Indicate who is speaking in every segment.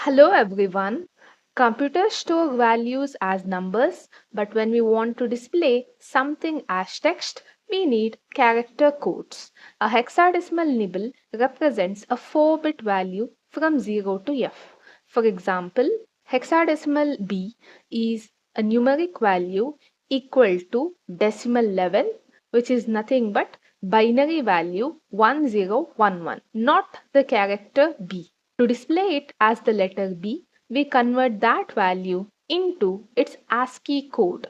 Speaker 1: Hello everyone. Computers store values as numbers, but when we want to display something as text, we need character codes. A hexadecimal nibble represents a 4-bit value from 0 to F. For example, hexadecimal B is a numeric value equal to decimal 11, which is nothing but binary value 1011, not the character B. To display it as the letter B, we convert that value into its ASCII code.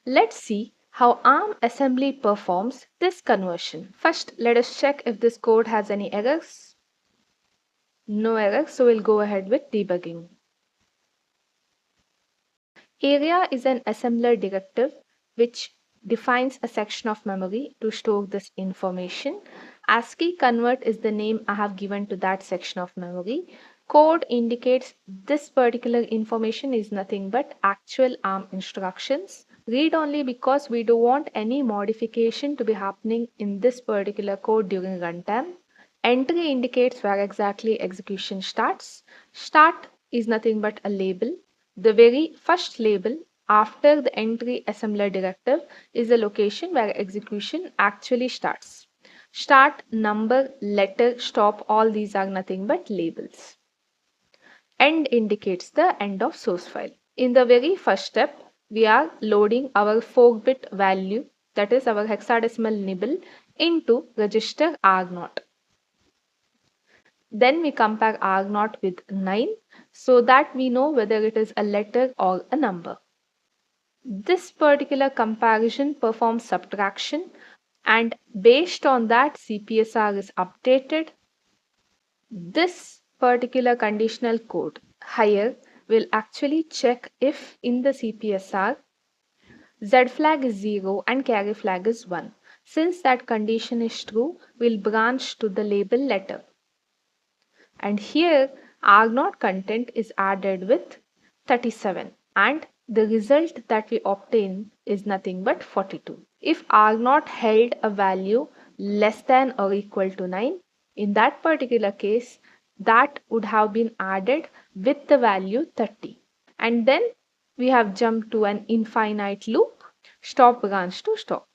Speaker 1: Let's see how ARM assembly performs this conversion. First, let us check if this code has any errors. No errors, so we'll go ahead with debugging. Area is an assembler directive which defines a section of memory to store this information. ASCII convert is the name I have given to that section of memory. Code indicates this particular information is nothing but actual ARM instructions. Read only because we don't want any modification to be happening in this particular code during runtime. Entry indicates where exactly execution starts. Start is nothing but a label. The very first label after the entry assembler directive is the location where execution actually starts. Start, number, letter, stop, all these are nothing but labels. End indicates the end of source file. In the very first step, we are loading our 4-bit value, that is our hexadecimal nibble, into register R0. Then we compare R0 with 9 so that we know whether it is a letter or a number. This particular comparison performs subtraction, and based on that CPSR is updated. This particular conditional code here will actually check if in the CPSR Z flag is 0 and carry flag is 1. Since that condition is true, we'll branch to the label letter. And here R0 content is added with 37, and the result that we obtain is nothing but 42. If R0 held a value less than or equal to 9, in that particular case that would have been added with the value 30. And then we have jumped to an infinite loop, stop branch to stop.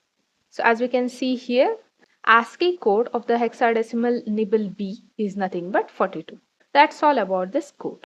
Speaker 1: So as we can see here, ASCII code of the hexadecimal nibble B is nothing but 42. That's all about this code.